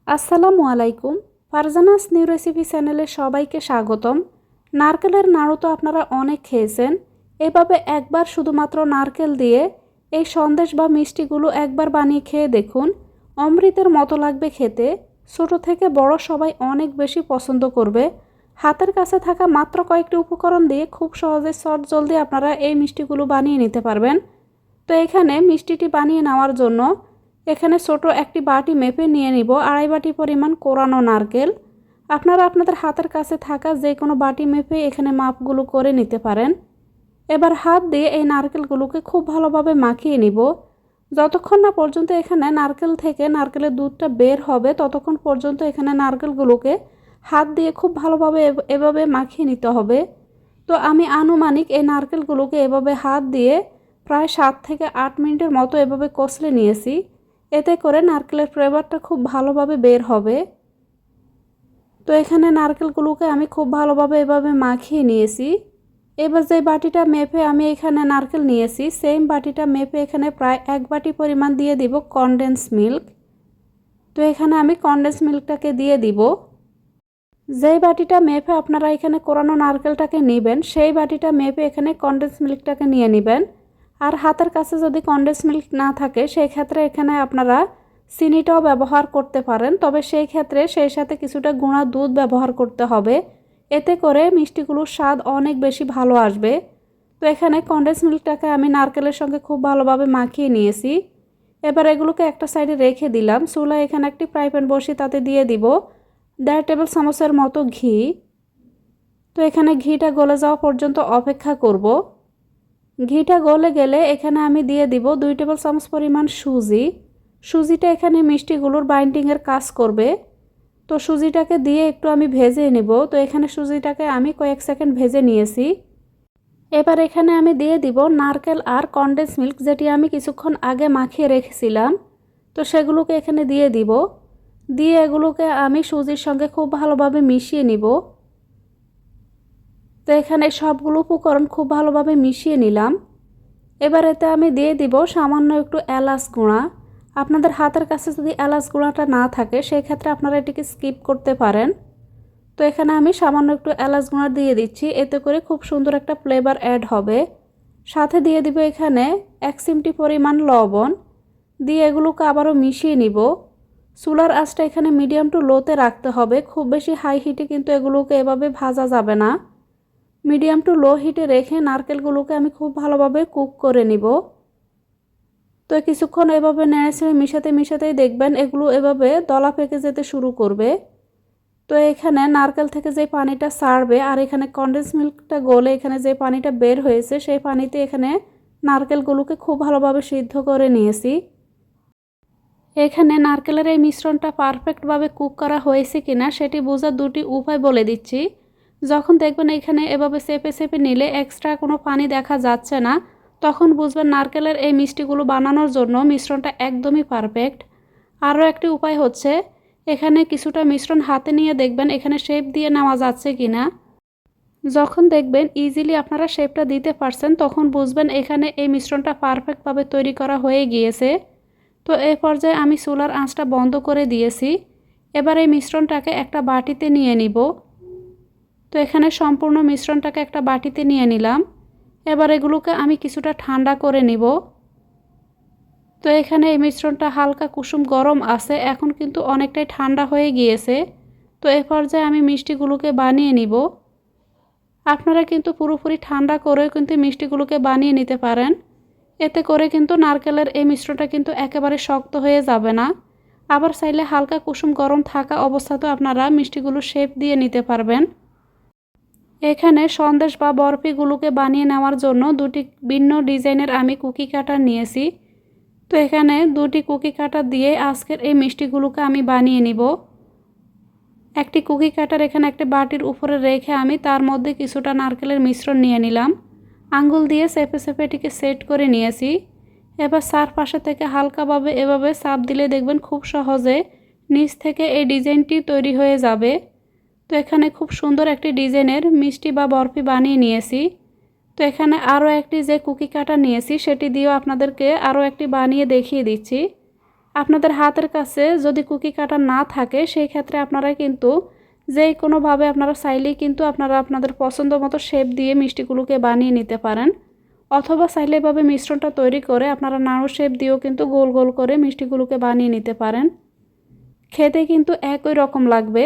আসসালামু আলাইকুম। Farzana's new recipe চ্যানেলে সবাইকে স্বাগতম। নারকেলের নাড়ু তো আপনারা অনেক খেয়েছেন। এভাবে একবার শুধুমাত্র নারকেল দিয়ে এই সন্দেশ বা মিষ্টিগুলো একবার বানিয়ে খেয়ে দেখুন। অমৃতের মতো লাগবে খেতে। ছোট থেকে বড় সবাই অনেক বেশি পছন্দ করবে। হাতের কাছে থাকা মাত্র কয়েকটি উপকরণ দিয়ে খুব সহজে চটজলদি আপনারা এই মিষ্টিগুলো বানিয়ে নিতে পারবেন। তো এখানে মিষ্টিটি বানিয়ে নেওয়ার জন্য এখানে ছোট একটি বাটি মেপে নিয়ে নিব 2.5 বাটি পরিমাণ কোরানো নারকেল। আপনারা আপনাদের হাতের কাছে থাকা যে কোনো বাটি মেপে এখানে মাপগুলো করে নিতে পারেন। এবার হাত দিয়ে এই নারকেলগুলোকে খুব ভালোভাবে মাখিয়ে নিব। যতক্ষণ না পর্যন্ত এখানে নারকেল থেকে নারকেলের দুধটা বের হবে ততক্ষণ পর্যন্ত এখানে নারকেলগুলোকে হাত দিয়ে খুব ভালোভাবে এভাবে মাখিয়ে নিতে হবে। তো আমি আনুমানিক এই নারকেলগুলোকে এভাবে হাত দিয়ে প্রায় 7 থেকে 8 মিনিটের মতো এভাবে কষলে নিয়েছি। এতে করে নারকেলের ফ্লেভারটা খুব ভালোভাবে বের হবে। তো এখানে নারকেলগুলোকে আমি খুব ভালোভাবে এভাবে মাখিয়ে নিয়েছি। এবার যে বাটিটা মেপে আমি এখানে নারকেল নিয়েছি সেম বাটিটা মেপে এখানে প্রায় 1 বাটি পরিমাণ দিয়ে দিব কনডেন্স মিল্ক। তো এখানে আমি কনডেন্স মিল্কটাকে দিয়ে দিব। যেই বাটিটা মেপে আপনারা এখানে কোরানো নারকেলটাকে নেবেন সেই বাটিটা মেপে এখানে কনডেন্স মিল্কটাকে নিয়ে নেবেন। আর হাতের কাছে যদি কনডেন্স মিল্ক না থাকে সেই ক্ষেত্রে এখানে আপনারা চিনিটাও ব্যবহার করতে পারেন, তবে সেই ক্ষেত্রে সেই সাথে কিছুটা গুঁড়া দুধ ব্যবহার করতে হবে। এতে করে মিষ্টিগুলোর স্বাদ অনেক বেশি ভালো আসবে। তো এখানে কনডেন্স মিল্কটাকে আমি নারকেলের সঙ্গে খুব ভালোভাবে মাখিয়ে নিয়েছি। এবার এগুলোকে একটা সাইডে রেখে দিলাম। চুলায় এখানে একটি ফ্রাই প্যান বসিয়ে তাতে দিয়ে দিব 1.5 টেবিল চামচের মতো ঘি। তো এখানে ঘিটা গলে যাওয়া পর্যন্ত অপেক্ষা করব। ঘিটা গলে গেলে এখানে আমি দিয়ে দিব 2 টেবিল চামচ পরিমাণ সুজি। সুজিটা এখানে মিষ্টিগুলোর বাইন্ডিংয়ের কাজ করবে। তো সুজিটাকে দিয়ে একটু আমি ভেজে নেব। তো এখানে সুজিটাকে আমি কয়েক সেকেন্ড ভেজে নিয়েছি। এবার এখানে আমি দিয়ে দিব নারকেল আর কনডেন্স মিল্ক যেটি আমি কিছুক্ষণ আগে মাখিয়ে রেখেছিলাম। তো সেগুলোকে এখানে দিয়ে দিব। দিয়ে এগুলোকে আমি সুজির সঙ্গে খুব ভালোভাবে মিশিয়ে নিব। তো এখানে সবগুলো উপকরণ খুব ভালোভাবে মিশিয়ে নিলাম। এবার এতে আমি দিয়ে দিব সামান্য একটু এলাচ গুঁড়া। আপনাদের হাতের কাছে যদি এলাচ গুঁড়াটা না থাকে সেই ক্ষেত্রে আপনারা এটিকে স্কিপ করতে পারেন। তো এখানে আমি সামান্য একটু এলাচ গুঁড়া দিয়ে দিচ্ছি, এতে করে খুব সুন্দর একটা ফ্লেভার অ্যাড হবে। সাথে দিয়ে দিব এখানে 1 চিমটি পরিমাণ লবণ। দিয়ে এগুলোকে আবারও মিশিয়ে নিব। চুলার আঁচটা এখানে মিডিয়াম টু লোতে রাখতে হবে, খুব বেশি হাই হিটে কিন্তু এগুলোকে এভাবে ভাজা যাবে না। মিডিয়াম টু লো হিটে রেখে নারকেলগুলোকে আমি খুব ভালোভাবে কুক করে নিব। তো কিছুক্ষণ এভাবে নেড়েচেড়ে মিশাতে মিশাতেই দেখবেন এগুলো এভাবে দলা পেকে যেতে শুরু করবে। তো এখানে নারকেল থেকে যে পানিটা ছাড়বে আর এখানে কনডেন্স মিল্কটা গলে এখানে যে পানিটা বের হয়েছে সেই পানিতে এখানে নারকেলগুলোকে খুব ভালোভাবে সিদ্ধ করে নিয়েছি। এখানে নারকেলের এই মিশ্রণটা পারফেক্টভাবে কুক করা হয়েছে কিনা সেটি বোঝার দুটি উপায় বলে দিচ্ছি। যখন দেখবেন এখানে এভাবে চেপে চেপে নিলে এক্সট্রা কোনো পানি দেখা যাচ্ছে না, তখন বুঝবেন নারকেলের এই মিষ্টিগুলো বানানোর জন্য মিশ্রণটা একদমই পারফেক্ট। আরও একটি উপায় হচ্ছে এখানে কিছুটা মিশ্রণ হাতে নিয়ে দেখবেন এখানে শেপ দিয়ে নেওয়া যাচ্ছে কিনা। যখন দেখবেন ইজিলি আপনারা শেপটা দিতে পারছেন তখন বুঝবেন এখানে এই মিশ্রণটা পারফেক্টভাবে তৈরি করা হয়ে গিয়েছে। তো এই পর্যায়ে আমি চুলার আঁচটা বন্ধ করে দিয়েছি। এবার এই মিশ্রণটাকে একটা বাটিতে নিয়ে নিব। তো এখানে সম্পূর্ণ মিশ্রণটাকে একটা বাটিতে নিয়ে নিলাম। এবার এগুলোকে আমি কিছুটা ঠান্ডা করে নিব। তো এখানে এই মিশ্রণটা হালকা কুসুম গরম আছে, এখন কিন্তু অনেকটাই ঠান্ডা হয়ে গিয়েছে। তো এই পর্যায়ে আমি মিষ্টিগুলোকে বানিয়ে নিব। আপনারা কিন্তু পুরোপুরি ঠান্ডা করেও কিন্তু মিষ্টিগুলোকে বানিয়ে নিতে পারেন। এতে করে কিন্তু নারকেলের এই মিশ্রণটা কিন্তু একেবারে শক্ত হয়ে যাবে না। আবার চাইলে হালকা কুসুম গরম থাকা অবস্থাতেও আপনারা মিষ্টিগুলো শেপ দিয়ে নিতে পারবেন। এখানে সন্দেশ বা বরফিগুলোকে বানিয়ে নেওয়ার জন্য দুটি ভিন্ন ডিজাইনের আমি কুকি কাটার নিয়েছি। তো এখানে দুটি কুকি কাটার দিয়ে আজকের এই মিষ্টিগুলোকে আমি বানিয়ে নিব। একটি কুকি কাটার এখানে একটা বাটির উপরে রেখে আমি তার মধ্যে কিছুটা নারকেলের মিশ্রণ নিয়ে নিলাম। আঙ্গুল দিয়ে চেপে চেপে এটিকে সেট করে নিয়েছি। এবার চারপাশে থেকে হালকাভাবে এভাবে চাপ দিলে দেখবেন খুব সহজে নিচ থেকে এই ডিজাইনটি তৈরি হয়ে যাবে। তো এখানে খুব সুন্দর একটি ডিজাইনের মিষ্টি বা বরফি বানিয়ে নিয়েছি। তো এখানে আরও একটি যে কুকি কাটা নিয়েছি সেটি দিয়েও আপনাদেরকে আরও একটি বানিয়ে দেখিয়ে দিচ্ছি। আপনাদের হাতের কাছে যদি কুকি কাটার না থাকে সেই ক্ষেত্রে আপনারা কিন্তু যে কোনোভাবে আপনারা চাইলেই কিন্তু আপনারা আপনাদের পছন্দ মতো শেপ দিয়ে মিষ্টিগুলোকে বানিয়ে নিতে পারেন, অথবা চাইলে এভাবে মিশ্রণটা তৈরি করে আপনারা নাড়ু শেপ দিয়েও কিন্তু গোল গোল করে মিষ্টিগুলোকে বানিয়ে নিতে পারেন। খেতে কিন্তু একই রকম লাগবে।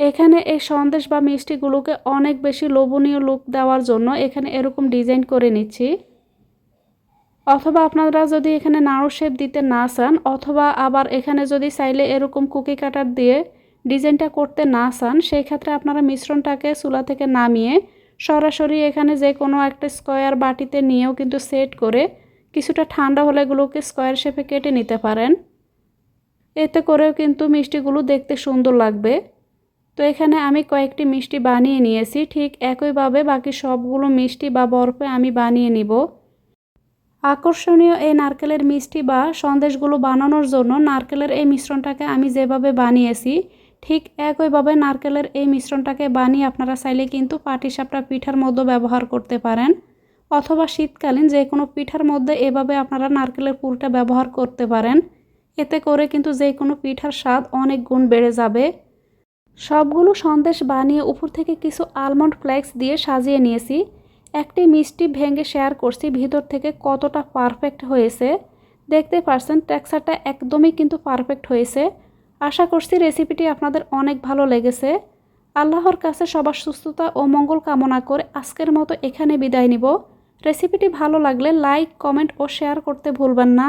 এখানে এই সন্দেশ বা মিষ্টিগুলোকে অনেক বেশি লোভনীয় লুক দেওয়ার জন্য এখানে এরকম ডিজাইন করে নিচ্ছি। অথবা আপনারা যদি এখানে নাড়ু শেপ দিতে না চান, অথবা আবার এখানে যদি চাইলে এরকম কুকি কাটার দিয়ে ডিজাইনটা করতে না চান, সেই ক্ষেত্রে আপনারা মিশ্রণটাকে চুলা থেকে নামিয়ে সরাসরি এখানে যে কোনো একটা স্কোয়ার বাটিতে নিয়েও কিন্তু সেট করে কিছুটা ঠান্ডা হলে এগুলোকে স্কোয়ার শেপে কেটে নিতে পারেন। এতে করেও কিন্তু মিষ্টিগুলো দেখতে সুন্দর লাগবে। তো এখানে আমি কয়েকটি মিষ্টি বানিয়ে নিয়েছি, ঠিক একইভাবে বাকি সবগুলো মিষ্টি বা বরফে আমি বানিয়ে নিব। আকর্ষণীয় এই নারকেলের মিষ্টি বা সন্দেশগুলো বানানোর জন্য নারকেলের এই মিশ্রণটাকে আমি যেভাবে বানিয়েছি ঠিক একইভাবে নারকেলের এই মিশ্রণটাকে বানিয়ে আপনারা চাইলে কিন্তু পাটিসাপটা পিঠার মধ্যে ব্যবহার করতে পারেন, অথবা শীতকালীন যে কোনো পিঠার মধ্যে এভাবে আপনারা নারকেলের পুরটা ব্যবহার করতে পারেন। এতে করে কিন্তু যে কোনো পিঠার স্বাদ অনেক গুণ বেড়ে যাবে। সবগুলো সন্দেশ বানিয়ে উপর থেকে কিছু আলমন্ড ফ্লেক্স দিয়ে সাজিয়ে নিয়েছি। একটি মিষ্টি ভেঙে শেয়ার করছি ভিতর থেকে কতটা পারফেক্ট হয়েছে। দেখতে পাচ্ছেন টেক্সচারটা একদমই কিন্তু পারফেক্ট হয়েছে। আশা করছি রেসিপিটি আপনাদের অনেক ভালো লেগেছে। আল্লাহর কাছে সবার সুস্থতা ও মঙ্গল কামনা করে আজকের মতো এখানে বিদায় নিব। রেসিপিটি ভালো লাগলে লাইক, কমেন্ট ও শেয়ার করতে ভুলবেন না।